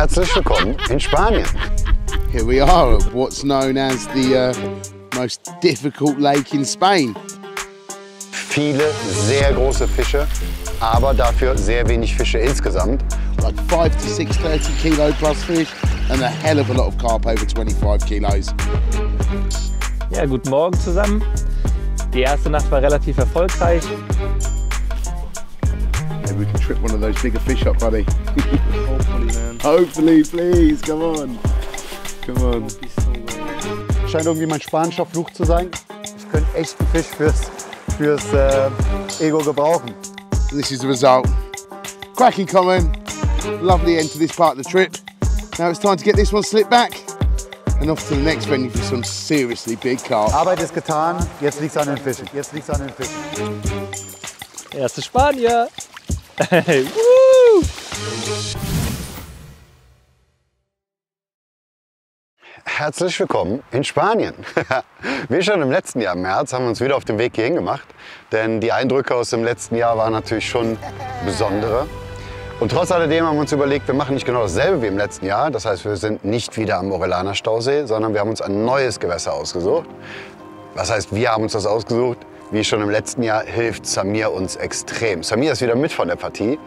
Herzlich willkommen in Spanien. Here we are at what's known as the most difficult lake in Spain. Viele sehr große Fische, aber dafür sehr wenig Fische insgesamt. Like 5 to 6 30 kilo plus fish and a hell of a lot of carp over 25 kilos. Ja, guten Morgen zusammen. Die erste Nacht war relativ erfolgreich. Maybe we can trip one of those bigger fish up, buddy. Hopefully, man. Hopefully, please, come on. Come on. Scheint irgendwie mein spanischer Fluch zu sein. Ich könnte echt einen Fisch fürs Ego gebrauchen. This is the result. Cracking comment. Lovely end to this part of the trip. Now it's time to get this one slipped back and off to the next venue for some seriously big carp. Arbeit ist getan, jetzt liegt's an den Fischen. Jetzt liegt's an den Fischen. Erste Spanier. Hey, woo! Herzlich willkommen in Spanien. Wie schon im letzten Jahr im März haben wir uns wieder auf den Weg hierhin gemacht, denn die Eindrücke aus dem letzten Jahr waren natürlich schon besondere. Und trotz alledem haben wir uns überlegt, wir machen nicht genau dasselbe wie im letzten Jahr. Das heißt, wir sind nicht wieder am Orellana Stausee, sondern wir haben uns ein neues Gewässer ausgesucht. Was heißt, wir haben uns das ausgesucht? Wie schon im letzten Jahr hilft Samir uns extrem. Samir ist wieder mit von der Partie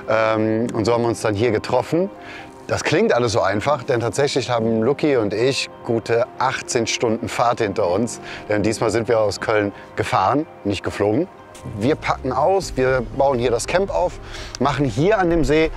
und so haben wir uns dann hier getroffen. Das klingt alles so einfach, denn tatsächlich haben Luki und ich gute 18 Stunden Fahrt hinter uns. Denn diesmal sind wir aus Köln gefahren, nicht geflogen. Wir packen aus, wir bauen hier das Camp auf, machen hier an dem See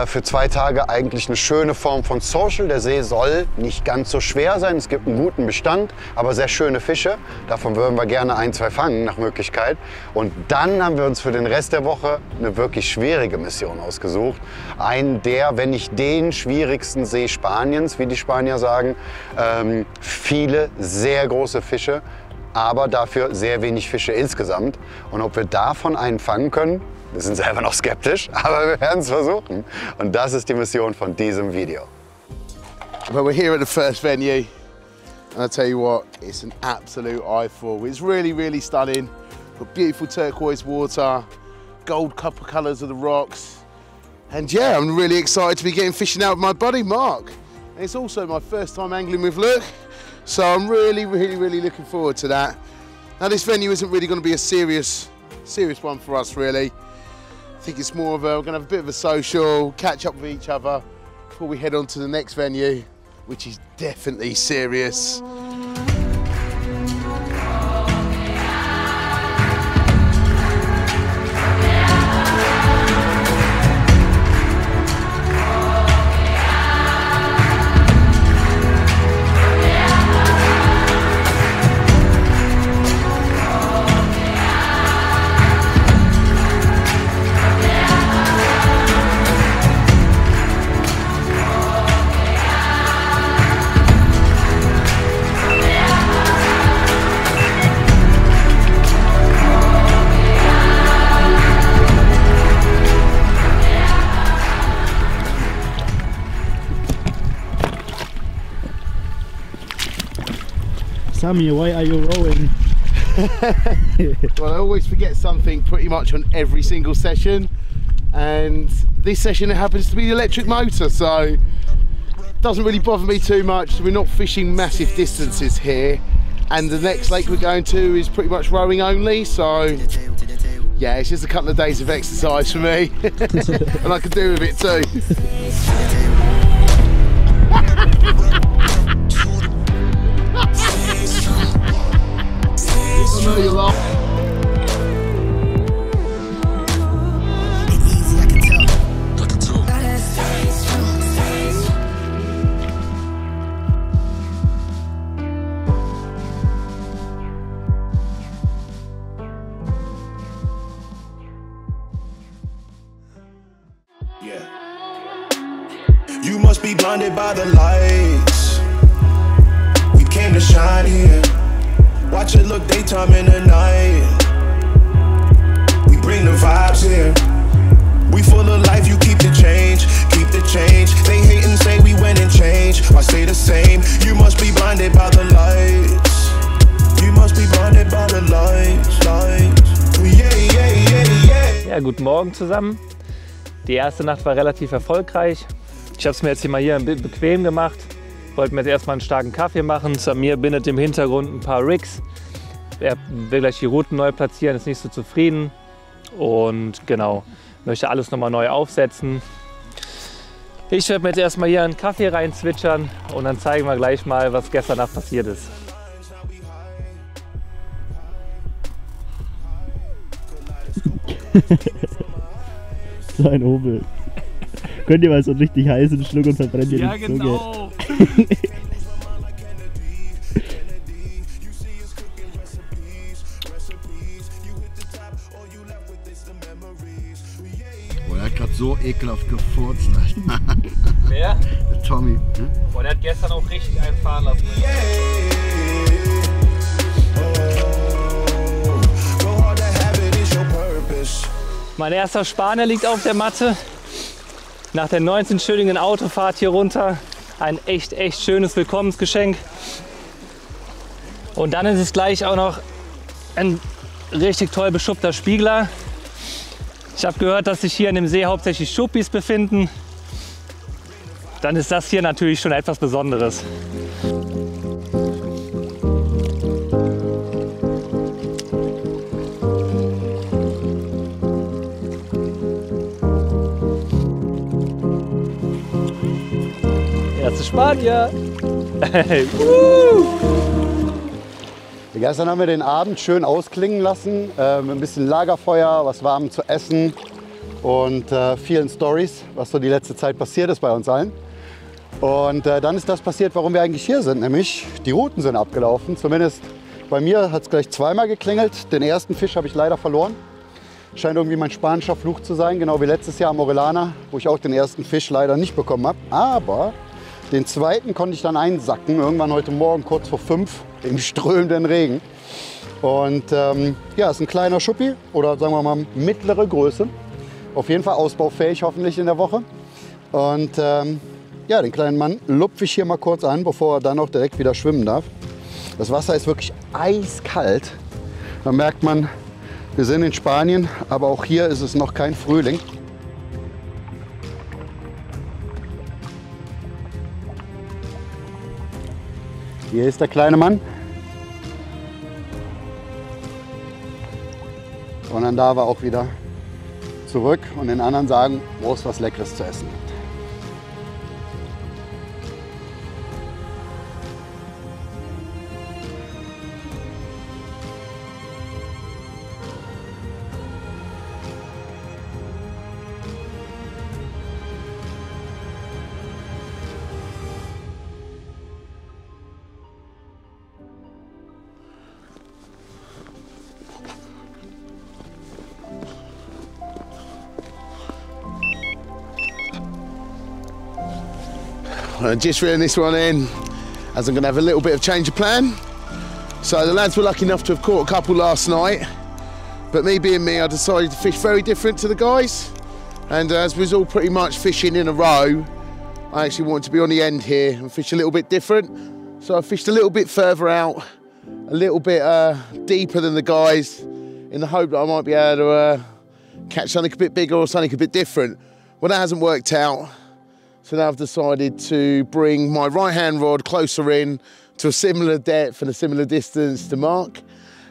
für 2 Tage eigentlich eine schöne Form von Social. Der See soll nicht ganz so schwer sein, es gibt einen guten Bestand, aber sehr schöne Fische. Davon würden wir gerne 1, 2 fangen nach Möglichkeit. Und dann haben wir uns für den Rest der Woche eine wirklich schwierige Mission ausgesucht. Einen der, wenn nicht den schwierigsten See Spaniens, wie die Spanier sagen. Viele sehr große Fische, aber dafür sehr wenig Fische insgesamt. Und ob wir davon einen fangen können, wir sind selber noch skeptisch, aber wir werden es versuchen. Und das ist die Mission von diesem Video. Well, we're here at the first venue, and I tell you what, it's an absolute eyeful. It's really, really stunning. Got beautiful turquoise water, gold copper colours of the rocks. And yeah, I'm really excited to be getting fishing out with my buddy Mark. And it's also my first time angling with Luke. So I'm really looking forward to that. Now this venue isn't really going to be a serious one for us really. I think it's more of we're going to have a bit of a social, catch up with each other before we head on to the next venue, which is definitely serious. Samir, why are you rowing? Well, I always forget something pretty much on every single session, and this session it happens to be the electric motor, so it doesn't really bother me too much. We're not fishing massive distances here, and the next lake we're going to is pretty much rowing only, so yeah, it's just a couple of days of exercise for me, and I can do with it too. I know you laugh. Yeah. You must be blinded by the lights. We came to shine here. Watch it look daytime in the night. We bring the vibes here. We full of life, you keep the change, keep the change. They hate and say we went and changed. I stay the same. You must be blinded by the lights. You must be blinded by the lights, lights. Yeah, yeah, yeah, yeah. Ja, guten Morgen zusammen. Die erste Nacht war relativ erfolgreich. Ich habe es mir jetzt hier mal hier bequem gemacht. Wollte mir jetzt erstmal einen starken Kaffee machen. Samir bindet im Hintergrund ein paar Rigs. Er will gleich die Routen neu platzieren, ist nicht so zufrieden. Und genau, möchte alles nochmal neu aufsetzen. Ich werde mir jetzt erstmal hier einen Kaffee reinzwitschern und dann zeigen wir gleich mal, was gestern Nacht passiert ist. So ein Hobel. Könnt ihr mal so einen richtig heißen Schluck und verbrennt ihr die Zunge. Genau. Boah, er hat gerade so ekelhaft gefurzt. Wer? Der Tommy. Hm? Boah, der hat gestern auch richtig einen fahren lassen. Mein erster Spanier liegt auf der Matte. Nach der 19-stündigen Autofahrt hier runter. Ein echt schönes Willkommensgeschenk. Und dann ist es gleich auch noch ein richtig toll beschuppter Spiegler. Ich habe gehört, dass sich hier in dem See hauptsächlich Schuppis befinden. Dann ist das hier natürlich schon etwas Besonderes. Erste Spanier! Gestern haben wir den Abend schön ausklingen lassen, mit ein bisschen Lagerfeuer, was warm zu essen und vielen Stories, was so die letzte Zeit passiert ist bei uns allen. Und dann ist das passiert, warum wir eigentlich hier sind, nämlich die Routen sind abgelaufen. Zumindest bei mir hat es gleich zweimal geklingelt. Den ersten Fisch habe ich leider verloren. Scheint irgendwie mein spanischer Fluch zu sein, genau wie letztes Jahr am Orellana, wo ich auch den ersten Fisch leider nicht bekommen habe. Aber den zweiten konnte ich dann einsacken, irgendwann heute Morgen kurz vor 5 im strömenden Regen. Und ja, ist ein kleiner Schuppi oder sagen wir mal mittlere Größe. Auf jeden Fall ausbaufähig hoffentlich in der Woche. Und ja, den kleinen Mann lupfe ich hier mal kurz an, bevor er dann auch direkt wieder schwimmen darf. Das Wasser ist wirklich eiskalt. Da merkt man, wir sind in Spanien, aber auch hier ist es noch kein Frühling. Hier ist der kleine Mann. Und dann darf er auch wieder zurück und den anderen sagen, wo es was Leckeres zu essen gibt. Just reeling this one in, as I'm going to have a little bit of change of plan. So the lads were lucky enough to have caught a couple last night, but me being me, I decided to fish very different to the guys. And as we was all pretty much fishing in a row, I actually wanted to be on the end here and fish a little bit different. So I fished a little bit further out, a little bit deeper than the guys, in the hope that I might be able to catch something a bit bigger or something a bit different. Well, that hasn't worked out. So now I've decided to bring my right-hand rod closer in to a similar depth and a similar distance to Mark,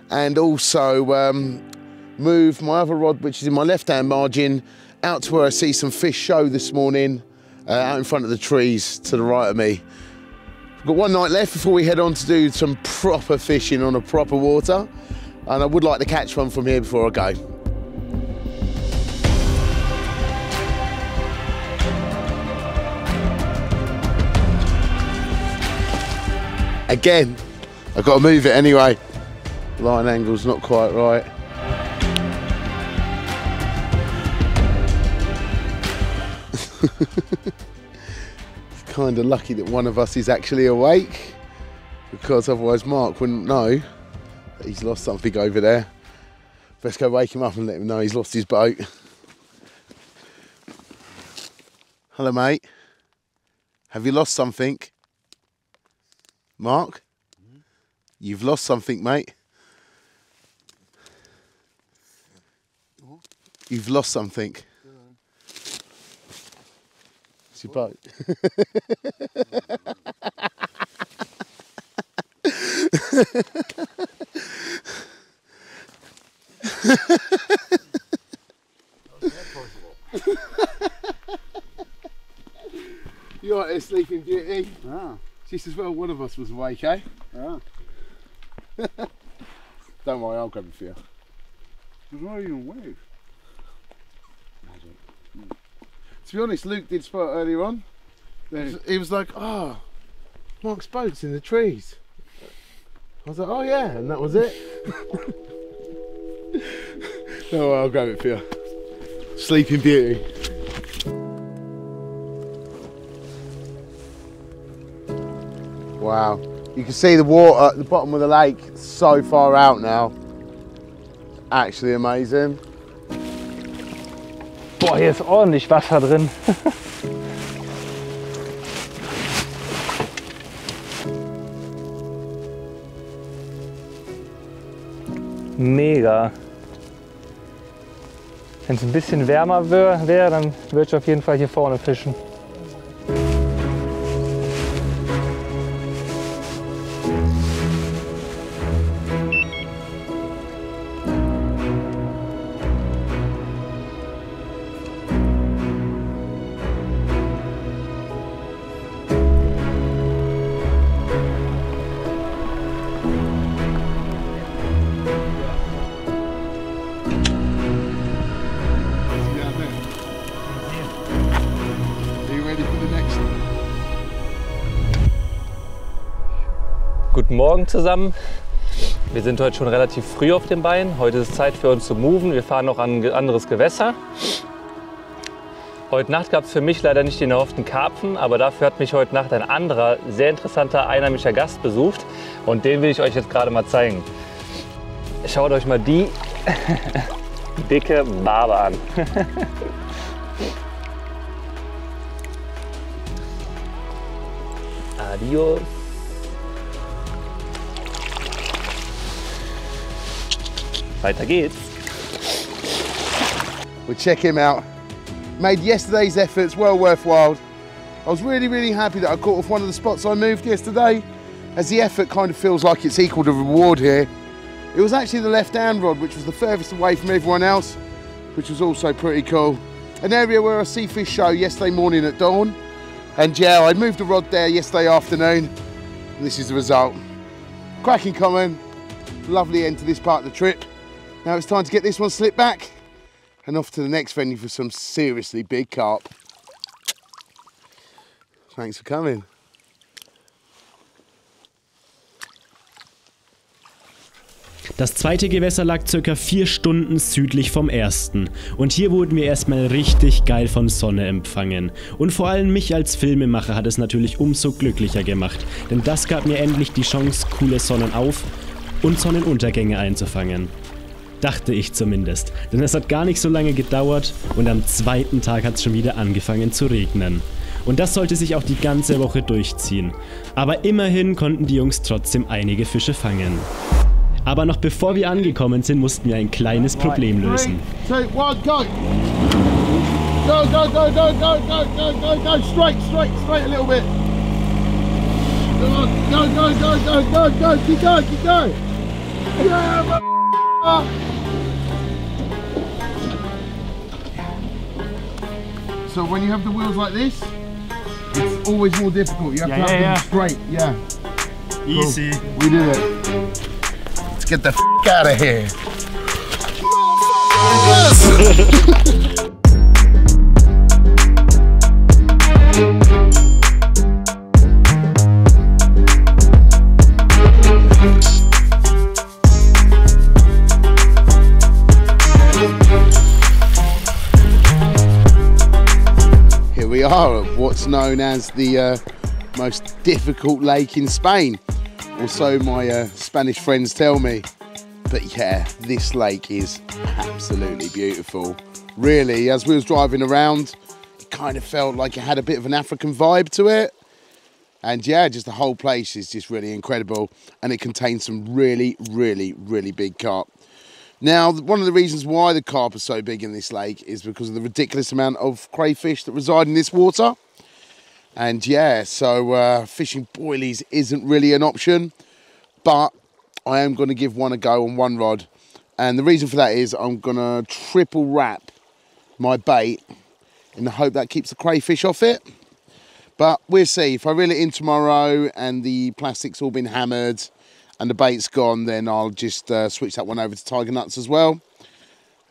and also move my other rod, which is in my left-hand margin, out to where I see some fish show this morning, out in front of the trees to the right of me. We've got one night left before we head on to do some proper fishing on a proper water, and I would like to catch one from here before I go. Again, I've got to move it anyway. Line angle's not quite right. It's kind of lucky that one of us is actually awake, because otherwise Mark wouldn't know that he's lost something over there. Let's go wake him up and let him know he's lost his boat. Hello, mate. Have you lost something? Mark, you've lost something, mate. You've lost something. It's your boat. You're right there, Sleeping Beauty. Ah. Just as well one of us was awake, eh? Ja. Don't worry, I'll grab it for you. There's not even waves. To be honest, Luke did spot earlier on. He was like, oh, Mark's boat's in the trees. I was like, oh yeah, and that was it. Oh, I'll grab it for you. Sleeping Beauty. Wow, you can see the water at the bottom of the lake so far out now. Actually amazing. Boah, hier ist ordentlich Wasser drin. Mega. Wenn es ein bisschen wärmer wäre, dann würde ich auf jeden Fall hier vorne fischen. Guten Morgen zusammen. Wir sind heute schon relativ früh auf den Beinen. Heute ist es Zeit für uns zu moven. Wir fahren noch an ein anderes Gewässer. Heute Nacht gab es für mich leider nicht den erhofften Karpfen, aber dafür hat mich heute Nacht ein anderer, sehr interessanter einheimischer Gast besucht und den will ich euch jetzt gerade mal zeigen. Schaut euch mal die dicke Barbe an. Adios. Weiter geht's. We'll check him out. Made yesterday's efforts well worthwhile. I was really happy that I caught off one of the spots I moved yesterday, as the effort kind of feels like it's equal to reward here. It was actually the left-hand rod, which was the furthest away from everyone else, which was also pretty cool. An area where I see fish show yesterday morning at dawn. And yeah, I moved the rod there yesterday afternoon, and this is the result. Cracking comment, lovely end to this part of the trip. Now it's time to get this one slipped back and off to the next venue for some seriously big carp. Thanks for coming. Das zweite Gewässer lag ca. 4 Stunden südlich vom ersten und hier wurden wir erstmal richtig geil von Sonne empfangen. Und vor allem mich als Filmemacher hat es natürlich umso glücklicher gemacht, denn das gab mir endlich die Chance, coole Sonnenauf- und Sonnenuntergänge einzufangen. Dachte ich zumindest, denn es hat gar nicht so lange gedauert und am zweiten Tag hat es schon wieder angefangen zu regnen. Und das sollte sich auch die ganze Woche durchziehen. Aber immerhin konnten die Jungs trotzdem einige Fische fangen. Aber noch bevor wir angekommen sind, mussten wir ein kleines Problem lösen. 3, 2, 1, go! Go, go, go, go, go, go, go, go, go, straight a little bit. Go, go, go, go, go, go, go, keep going, keep going. Yeah, so when you have the wheels like this, it's always more difficult. You have to have them straight, yeah. Easy. Cool. We did it. Let's get the f out of here. Here we are at what's known as the most difficult lake in Spain, or so my Spanish friends tell me. But yeah, this lake is absolutely beautiful. Really, as we was driving around, it kind of felt like it had a bit of an African vibe to it. And yeah, just the whole place is just really incredible, and it contains some really big carp. Now, one of the reasons why the carp are so big in this lake is because of the ridiculous amount of crayfish that reside in this water. And yeah, so fishing boilies isn't really an option, but I am going to give one a go on one rod. And the reason for that is I'm going to triple wrap my bait in the hope that keeps the crayfish off it. But we'll see. If I reel it in tomorrow and the plastic's all been hammered and the bait's gone, then I'll just switch that one over to tiger nuts as well.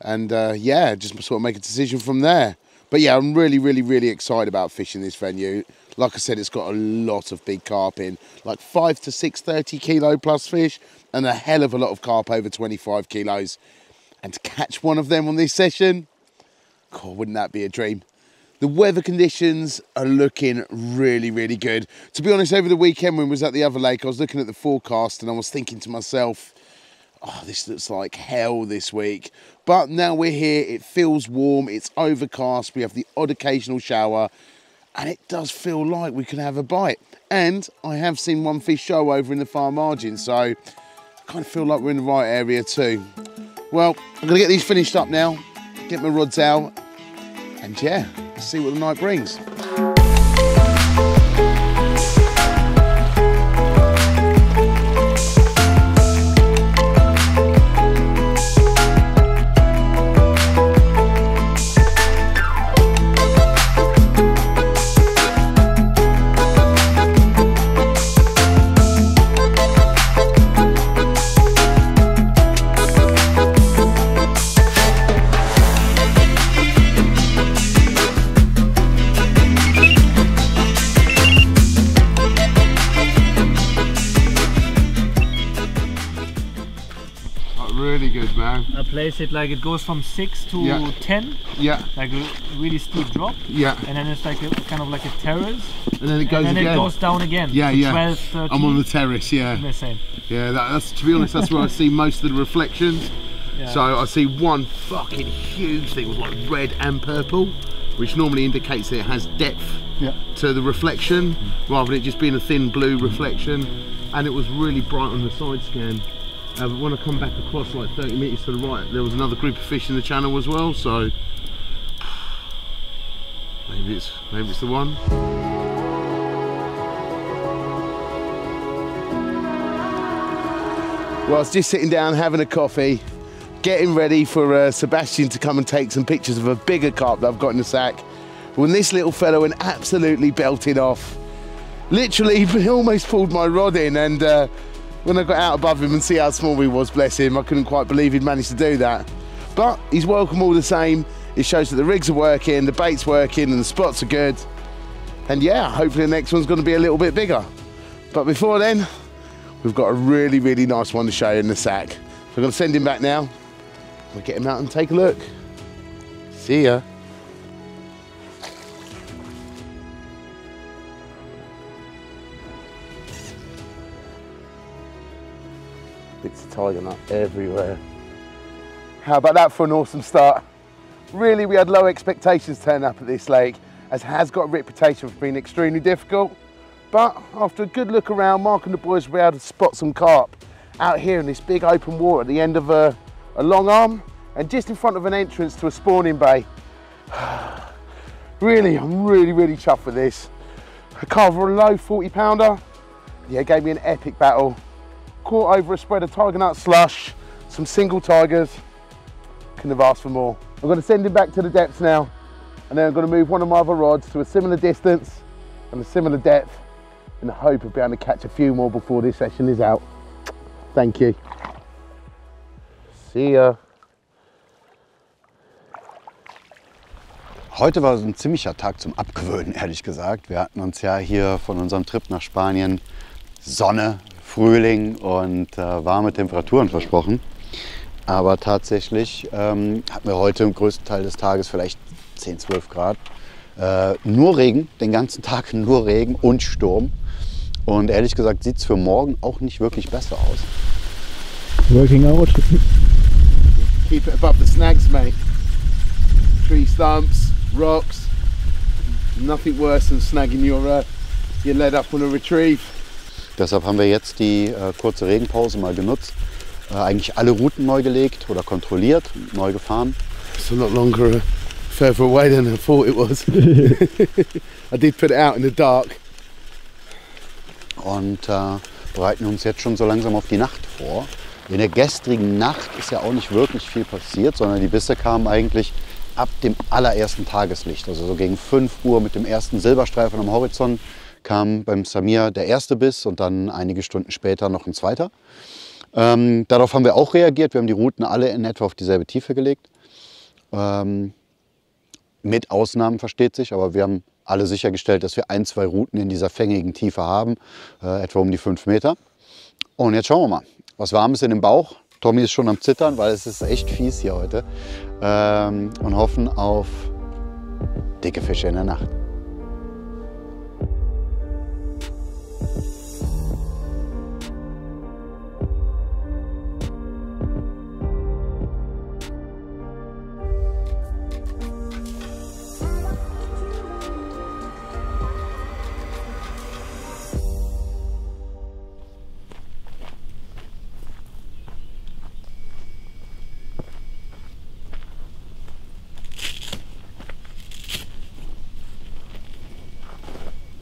And yeah, just sort of make a decision from there. But yeah, I'm really excited about fishing this venue. Like I said, it's got a lot of big carp in, like 5 to 6 30 kilo plus fish, and a hell of a lot of carp over 25 kilos. And to catch one of them on this session, God, wouldn't that be a dream? The weather conditions are looking really good. To be honest, over the weekend when we was at the other lake, I was looking at the forecast and I was thinking to myself, oh, this looks like hell this week. But now we're here, it feels warm, it's overcast, we have the odd occasional shower, and it does feel like we can have a bite. And I have seen one fish show over in the far margin, so I kind of feel like we're in the right area too. Well, I'm gonna get these finished up now, get my rods out, and yeah, let's see what the night brings. Really good, man. I place it like it goes from 6 to 10. Yeah. Like a really steep drop. Yeah. And then it's like a kind of like a terrace. And then it goes and then again. it goes down again. Yeah, to yeah. 12, 13. I'm on the terrace, yeah. The same. Yeah, that's, to be honest, that's where I see most of the reflections. Yeah. So I see one fucking huge thing with like red and purple, which normally indicates that it has depth to the reflection, rather than it just being a thin blue reflection. And it was really bright on the side scan. But when I come back across like 30 metres to the right, there was another group of fish in the channel as well, so maybe it's the one. Well, I was just sitting down having a coffee, getting ready for Sebastian to come and take some pictures of a bigger carp that I've got in the sack, when this little fellow went absolutely belting off. Literally, he almost pulled my rod in, and when I got out above him and see how small he was, bless him, I couldn't quite believe he'd managed to do that. But he's welcome all the same. It shows that the rigs are working, the bait's working, and the spots are good. And yeah, hopefully the next one's going to be a little bit bigger. But before then, we've got a really nice one to show you in the sack. So I'm going to send him back now. We'll get him out and take a look. See ya. Bits of tiger nut everywhere. How about that for an awesome start? Really, we had low expectations turn up at this lake, as it has got a reputation for being extremely difficult. But after a good look around, Mark and the boys were able to spot some carp out here in this big open water at the end of a long arm and just in front of an entrance to a spawning bay. Really, I'm really chuffed with this. A carver, a low 40 pounder. Yeah, gave me an epic battle. Caught over a spread of tiger nut slush, some single tigers. Couldn't have asked for more. I'm going to send him back to the depths now, and then I'm going to move one of my other rods to a similar distance and a similar depth in the hope of being able to catch a few more before this session is out. Thank you. See ya. Heute war ein ziemlicher Tag zum Abgewöhnen, ehrlich gesagt. Wir hatten uns ja hier von unserem Trip nach Spanien Sonne, Frühling und warme Temperaturen versprochen. Aber tatsächlich hatten wir heute im größten Teil des Tages vielleicht 10, 12 Grad. Nur Regen, den ganzen Tag nur Regen und Sturm. Und ehrlich gesagt sieht es für morgen auch nicht wirklich besser aus. Working out. Keep it above the snags, mate. Tree stumps, rocks. Nothing worse than snagging your lead up on a retrieve. Deshalb haben wir jetzt die kurze Regenpause mal genutzt. Eigentlich alle Routen neu gelegt oder kontrolliert, neu gefahren. It's a lot longer further away than I thought it was. I did put it out in the dark. Und bereiten uns jetzt schon so langsam auf die Nacht vor. In der gestrigen Nacht ist ja auch nicht wirklich viel passiert, sondern die Bisse kamen eigentlich ab dem allerersten Tageslicht. Also so gegen 5 Uhr mit dem ersten Silberstreifen am Horizont kam beim Samir der erste Biss und dann einige Stunden später noch ein zweiter. Darauf haben wir auch reagiert. Wir haben die Routen alle in etwa auf dieselbe Tiefe gelegt. Mit Ausnahmen, versteht sich, aber wir haben alle sichergestellt, dass wir 1, 2 Routen in dieser fängigen Tiefe haben, etwa um die 5 Meter. Und jetzt schauen wir mal, was warm ist in dem Bauch. Tommy ist schon am Zittern, weil es ist echt fies hier heute. Und hoffen auf dicke Fische in der Nacht.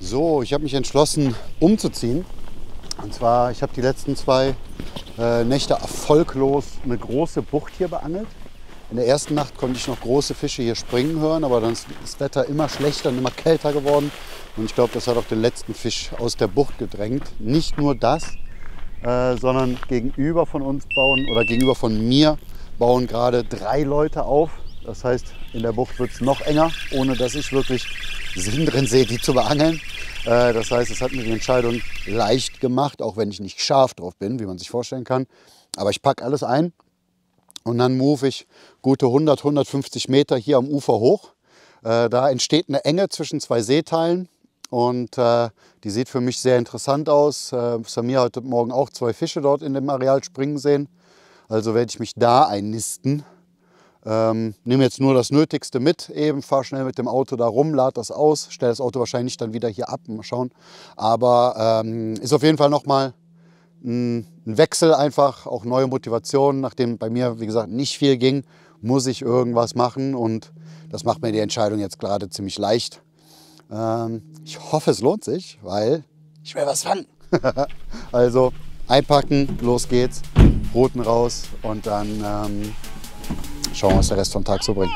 So, ich habe mich entschlossen umzuziehen. Und zwar, ich habe die letzten 2 Nächte erfolglos eine große Bucht hier beangelt. In der ersten Nacht konnte ich noch große Fische hier springen hören, aber dann ist das Wetter immer schlechter und immer kälter geworden. Und ich glaube, das hat auch den letzten Fisch aus der Bucht gedrängt. Nicht nur das, sondern gegenüber von uns bauen oder gegenüber von mir bauen gerade 3 Leute auf. Das heißt, in der Bucht wird es noch enger, ohne dass ich wirklich Sinn drin sehe, die zu beangeln. Das heißt, es hat mir die Entscheidung leicht gemacht, auch wenn ich nicht scharf drauf bin, wie man sich vorstellen kann. Aber ich packe alles ein und dann move ich gute 100, 150 Meter hier am Ufer hoch. Da entsteht eine Enge zwischen 2 Seeteilen und die sieht für mich sehr interessant aus. Samir hat heute Morgen auch 2 Fische dort in dem Areal springen sehen. Also werde ich mich da einnisten. Nehme jetzt nur das Nötigste mit, fahre schnell mit dem Auto da rum, lade das aus, stelle das Auto wahrscheinlich dann wieder hier ab, mal schauen. Aber ist auf jeden Fall nochmal ein Wechsel einfach, auch neue Motivation. Nachdem bei mir, wie gesagt, nicht viel ging, muss ich irgendwas machen und das macht mir die Entscheidung jetzt gerade ziemlich leicht. Ich hoffe, es lohnt sich, weil ich will was fangen. Also einpacken, los geht's, Routen raus und dann schauen wir, was der Rest vom Tag so bringt.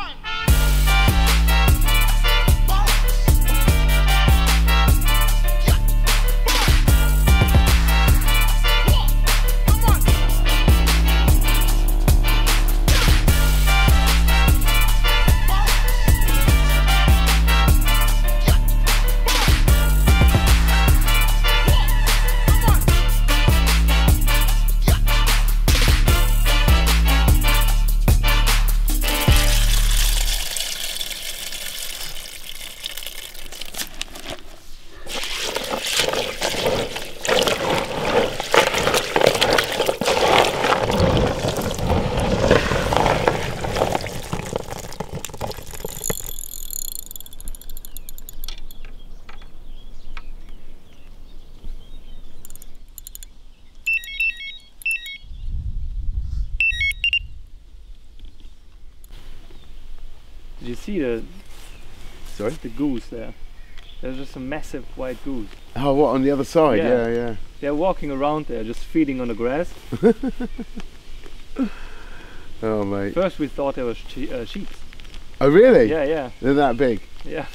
Did you see the goose there? There's just a massive white goose. Oh, what, on the other side? Yeah. Yeah. They're walking around there, just feeding on the grass. Oh, mate. First we thought they were sheep. Oh, really? Yeah. They're that big? Yeah.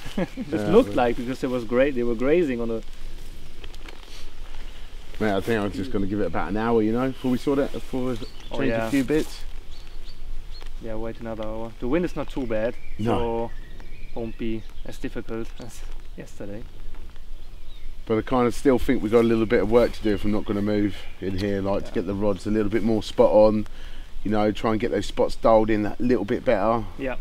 Just looked like, because they were grazing on the... Mate, I think I was just going to give it about an hour, you know, before we saw that, before we changed a few bits. Yeah, wait another hour. The wind is not too bad, so won't be as difficult as yesterday. But I kind of still think we've got a little bit of work to do if I'm not going to move in here, like to get the rods a little bit more spot on, you know, try and get those spots dialed in that little bit better. Yeah.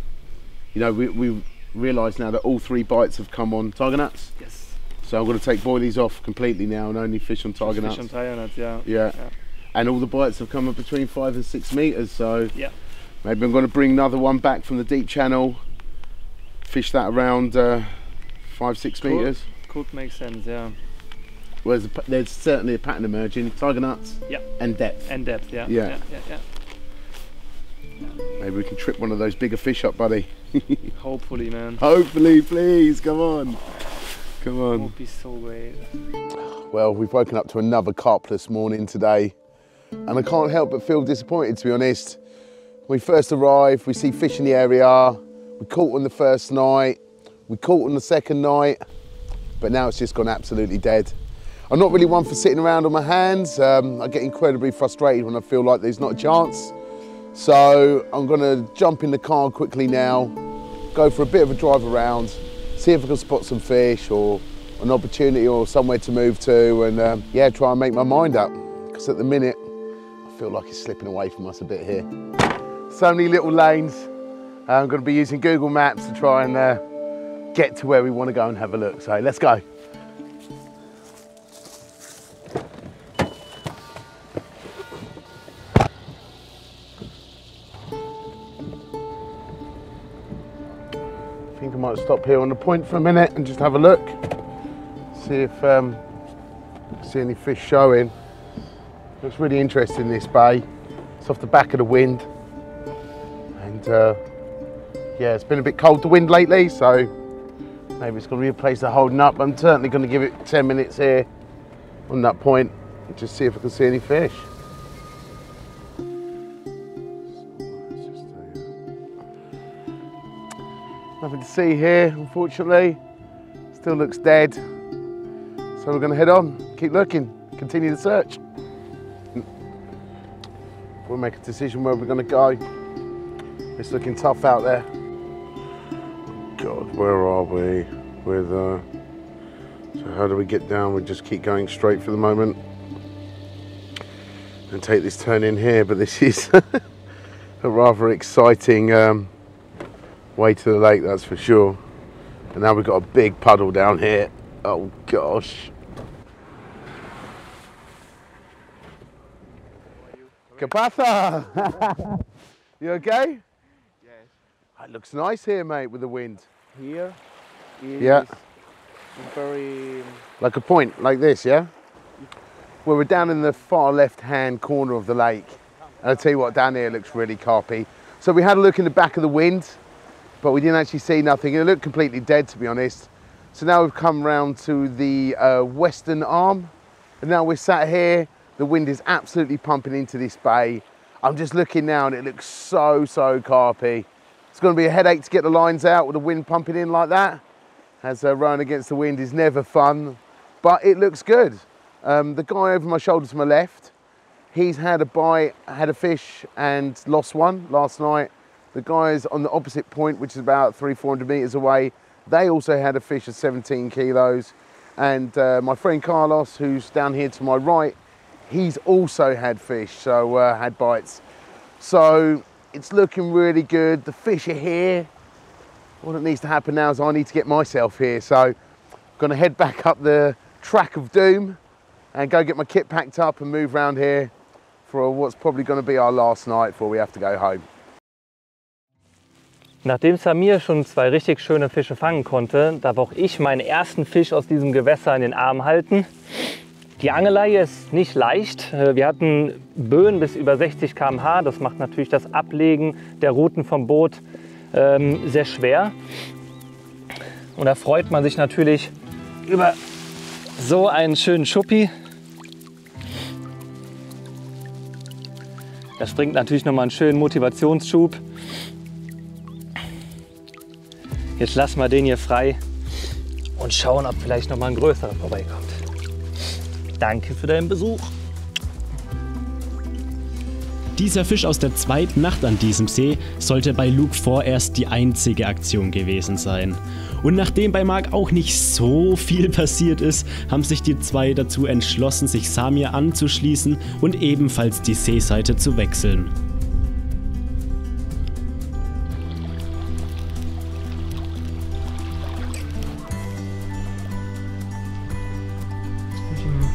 You know, we realise now that all 3 bites have come on tiger nuts. Yes. So I'm going to take boilies off completely now and only fish on tiger nuts. Fish on tiger nuts, yeah. Yeah. And all the bites have come up between 5 and 6 metres, so yeah. Maybe I'm going to bring another one back from the deep channel, fish that around 5-6 metres. Could make sense, yeah. Whereas there's certainly a pattern emerging, tiger nuts and depth. Yeah. Maybe we can trip one of those bigger fish up, buddy. Hopefully, man. Hopefully, please, come on. Come on. Would be so great. Well, we've woken up to another carpless morning today, and I can't help but feel disappointed, to be honest. When we first arrived, we see fish in the area. We caught on the first night, we caught on the second night, but now it's just gone absolutely dead. I'm not really one for sitting around on my hands. I get incredibly frustrated when I feel like there's not a chance. So I'm gonna jump in the car quickly now, go for a bit of a drive around, see if I can spot some fish or an opportunity or somewhere to move to, and yeah, try and make my mind up. Because at the minute, I feel like it's slipping away from us a bit here. So many little lanes. I'm gonna be using Google Maps to try and get to where we wanna go and have a look. So let's go. I think I might stop here on the point for a minute and just have a look. See if see any fish showing. Looks really interesting, this bay. It's off the back of the wind. And yeah, it's been a bit cold, the wind lately, so maybe it's gonna be a place that's holding up. I'm certainly gonna give it 10 minutes here on that point and just see if I can see any fish. Nothing to see here, unfortunately. Still looks dead. So we're gonna head on, keep looking, continue the search. We'll make a decision where we're gonna go. It's looking tough out there. God, where are we? With so how do we get down? We just keep going straight for the moment and take this turn in here, but this is a rather exciting way to the lake, that's for sure. And now we've got a big puddle down here. Oh gosh. ¿Qué pasa? You okay? Yes. It looks nice here, mate, with the wind. Here is Yeah. very Like a point, like this, yeah? Well, we're down in the far left-hand corner of the lake. And I'll tell you what, down here looks really carpy. So we had a look in the back of the wind, but we didn't actually see nothing. It looked completely dead, to be honest. So now we've come round to the western arm, and now we're sat here. The wind is absolutely pumping into this bay. I'm just looking now and it looks so carpy. It's gonna be a headache to get the lines out with the wind pumping in like that. As rowing against the wind is never fun, but it looks good. The guy over my shoulder to my left, he's had a bite, had a fish and lost one last night. The guys on the opposite point, which is about 300-400 meters away, they also had a fish of 17 kilos. And my friend Carlos, who's down here to my right, he's also had fish, so had bites. So it's looking really good. The fish are here. What needs to happen now is I need to get myself here. So I'm gonna head back up the track of doom and go get my kit packed up and move around here for what's probably gonna be our last night before we have to go home. Nachdem Samir schon 2 richtig schöne Fische fangen konnte, darf auch ich meinen ersten Fisch aus diesem Gewässer in den Arm halten. Die Angelei ist nicht leicht. Wir hatten Böen bis über 60 km/h. Das macht natürlich das Ablegen der Routen vom Boot sehr schwer. Und da freut man sich natürlich über so einen schönen Schuppi. Das bringt natürlich nochmal einen schönen Motivationsschub. Jetzt lassen wir den hier frei und schauen, ob vielleicht noch mal ein größerer vorbeikommt. Danke für deinen Besuch. Dieser Fisch aus der zweiten Nacht an diesem See sollte bei Luke vorerst die einzige Aktion gewesen sein. Und nachdem bei Marc auch nicht so viel passiert ist, haben sich die zwei dazu entschlossen, sich Samir anzuschließen und ebenfalls die Seeseite zu wechseln.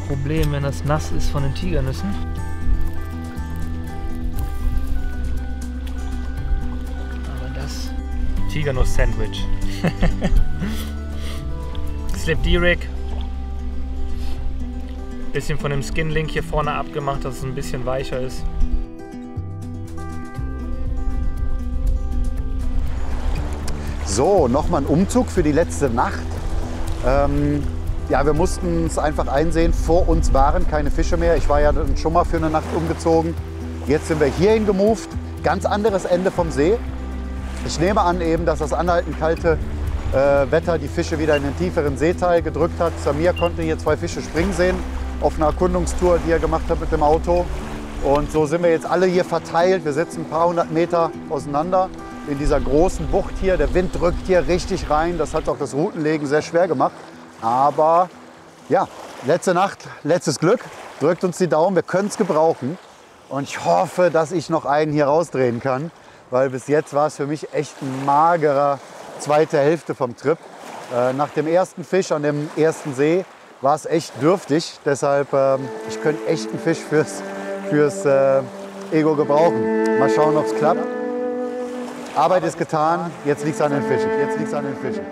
Problem, wenn das nass ist von den Tigernüssen. Aber das Tigernuss-Sandwich. Slip D-Rig. Bisschen von dem Skin-Link hier vorne abgemacht, dass es ein bisschen weicher ist. So, nochmal ein Umzug für die letzte Nacht. Ja, wir mussten es einfach einsehen, vor uns waren keine Fische mehr. Ich war ja schon mal für eine Nacht umgezogen. Jetzt sind wir hierhin gemoved, ganz anderes Ende vom See. Ich nehme an eben, dass das anhaltend kalte Wetter die Fische wieder in den tieferen Seeteil gedrückt hat. Samir konnte hier 2 Fische springen sehen auf einer Erkundungstour, die er gemacht hat mit dem Auto. Und so sind wir jetzt alle hier verteilt. Wir sitzen ein paar hundert Meter auseinander in dieser großen Bucht hier. Der Wind drückt hier richtig rein. Das hat auch das Routenlegen sehr schwer gemacht. Aber ja, letzte Nacht, letztes Glück. Drückt uns die Daumen, wir können es gebrauchen. Und ich hoffe, dass ich noch einen hier rausdrehen kann. Weil bis jetzt war es für mich echt ein magerer zweite Hälfte vom Trip. Nach dem ersten Fisch an dem ersten See war es echt dürftig. Deshalb, ich könnte echt einen Fisch fürs Ego gebrauchen. Mal schauen, ob es klappt. Arbeit ist getan, jetzt liegt es an den Fischen.